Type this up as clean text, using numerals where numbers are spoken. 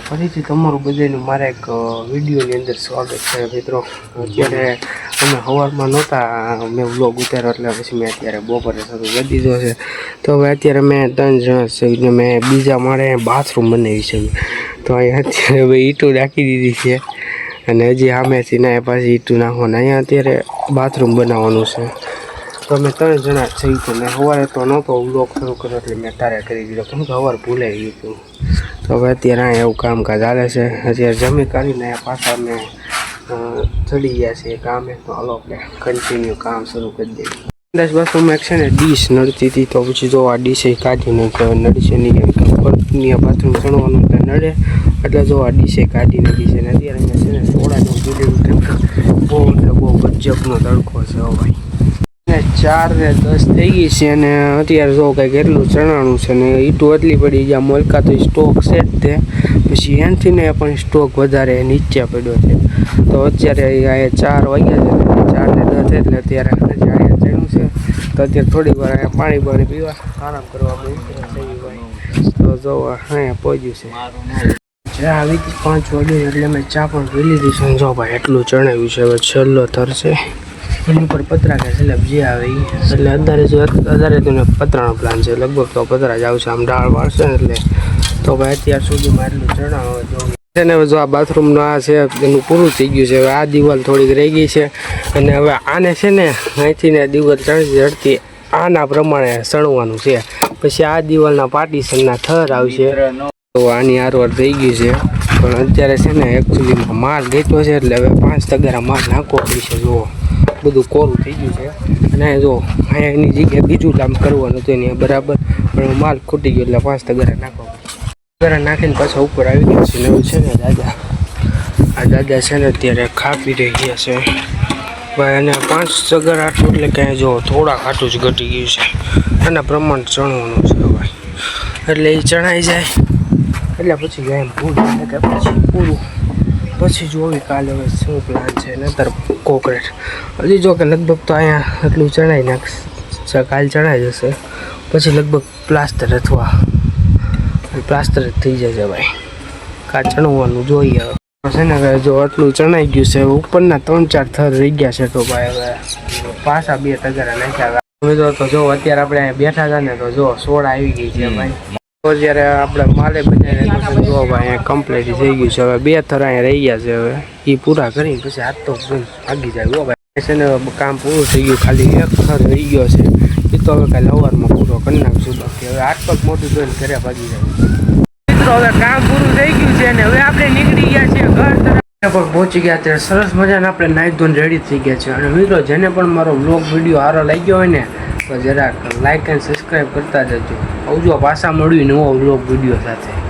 ફરીથી તમારું બધાનું મારા એક વિડીયોની અંદર સ્વાગત છે મિત્રો। અત્યારે અમે સવારમાં નહોતા મેં વ્લોગ ઉતાર્યો એટલે પછી મેં અત્યારે બપોરે શરૂ કરી દીધો છે। તો હવે અત્યારે મેં 3 જણા છે મેં બીજા માળે બાથરૂમ બનાવી છે। તો અહીંયા અત્યારે હવે ઈંટો નાખી દીધી છે અને હજી સામેથી ના પાછી ઈંટું નાખવાનું અહીંયા અત્યારે બાથરૂમ બનાવવાનું છે। તો અમે 3 જણા છીએ તો મેં સવારે તો નહોતો વ્લોગ શરૂ કર્યો એટલે મેં તારે કરી દીધો કેમ કે સવારે ભૂલાઈ ગયું હતું। તો હવે અત્યારે અહીંયા એવું કામકાજ ચાલે છે। અત્યારે જમી કાઢીને પાછા અમે ચડી ગયા છીએ કામે। તો હાલો આપણે કન્ટિન્યુ કામ શરૂ કરી દઈએ। અંદાજ બાથરૂમમાં એક છે ને ડીશ નડતી હતી તો પછી જો આ ડીશ કાઢીને નડશે નહીં ઉપરની બાથરૂમ ચણવાનું એટલે નડે એટલે જો આ ડીશે કાઢી નાખી છે। ને અત્યારે મેં છે ને સોડાનું પીધેલું કેમ કે બહુ એટલે બહુ ગજબનો તડકો છે ભાઈ। 4 ને 10 થઈ ગઈ છે અને અત્યારે જો કંઈક એટલું ચણાણું છે ને ઈંટું એટલી પડી ગયા મોલકા તો સ્ટોક સેટ છે પછી એનાથી ને પણ સ્ટોક વધારે નીચે પડ્યો છે। તો અત્યારે અહીંયા 4 વાગ્યા છે 4 ને 10 એટલે અત્યારે અહીંયા ચણ્યું છે તો અત્યારે થોડીક વાર અહીંયા પાણી પીવા આરામ કરવા તો જો અહીંયા પહોંચ્યું છે ચા આવી 5 વાગે એટલે મેં ચા પણ પી લીધી છે। જો ભાઈ એટલું ચણાવ્યું છે હવે છેલ્લો થરશે એની ઉપર પતરા કે સ્લેબ જે આવે એ એટલે અત્યારે તો પતરાનો પ્લાન છે લગભગ તો પતરા જ આવશે આમ ડાળ વાળશે એટલે તો ભાઈ અત્યાર સુધીમાં એટલું ચણાવે જો એને જો આ બાથરૂમનું આ છે એનું પૂરું થઈ ગયું છે। હવે આ દિવાલ થોડીક રહી ગઈ છે અને હવે આને છે ને અહીંથી ને દિવાલ ચડતી આના પ્રમાણે સણવાનું છે પછી આ દિવાલના પાર્ટીશનના થર આવશે તો આની આરવાર થઈ ગઈ છે પણ અત્યારે છે ને એકચ્યુઅલીમાં માલ ગેતો છે એટલે હવે 5 તગારા માલ નાખવો પડશે। જુઓ બધું કોરું થઈ ગયું છે અને જો અહીંયા એની જગ્યાએ બીજું કામ કરવાનું હતું એની બરાબર પણ માલ ખૂટી ગયો એટલે 5 તગારા નાખવા તગારા નાખીને પાછા ઉપર આવી ગયા છે। ને છે ને દાદા છે ને અત્યારે ખાપી રહ્યા છે ભાઈ અને 5 તગારા આટલું એટલે ક્યાંય જો થોડા ખાટું જ ઘટી ગયું છે એના પ્રમાણ ચણવાનું છે ભાઈ એટલે એ ચણાઈ જાય એટલે પછી એમ પૂરું કે પછી પૂરું પછી જોવી કાલે હવે શું પ્લાન છે નતર કોકરેટ હજી જો કે લગભગ તો અહીંયા એટલું ચણાઈ નાખશે કાલ ચણાઈ જશે પછી લગભગ પ્લાસ્ટર અથવા પ્લાસ્ટર જ થઈ જશે ભાઈ કાલ ચણવાનું જોઈએ છે ને જો આટલું ચણાઈ ગયું છે ઉપરના 3-4 થર રહી ગયા છે તો ભાઈ હવે પાછા 2 તગારા નાખ્યા હવે તો જો અત્યારે આપણે અહીંયા બેઠા હતા ને તો જો સોડા આવી ગઈ છે ભાઈ જ્યારે આપણે માલે બનાવીને જો ભાઈ કમ્પ્લીટ થઈ ગયું છે હવે 2 થર અહીંયા રહી ગયા છે હવે એ પૂરા કરીને પછી હાથ તો ભાગી જાય ભાઈ છે ને કામ પૂરું થઈ ગયું ખાલી 1 થર રહી ગયો છે એ તો હવે કાલે સવારમાં પૂરો કરી નાખશું બાકી હવે આટલું મોટું જોઈને ઘરે ભાગી જાય મિત્રો હવે કામ પૂરું થઈ ગયું છે અને હવે આપણે નીકળી ગયા છીએ ઘર તરફ પર પહોંચી ગયા ત્યારે સરસ મજાના આપણે નાહી ધોઈને રેડી થઈ ગયા છે। અને મિત્રો જેને પણ મારો વ્લોગ વિડીયો સારો લાગ્યો હોય ને તો જરાક લાઇક એન્ડ સબસ્ક્રાઈબ કરતા જજો। આવજો પાછા મળ્યું નવો વ્લોગ વિડીયો સાથે।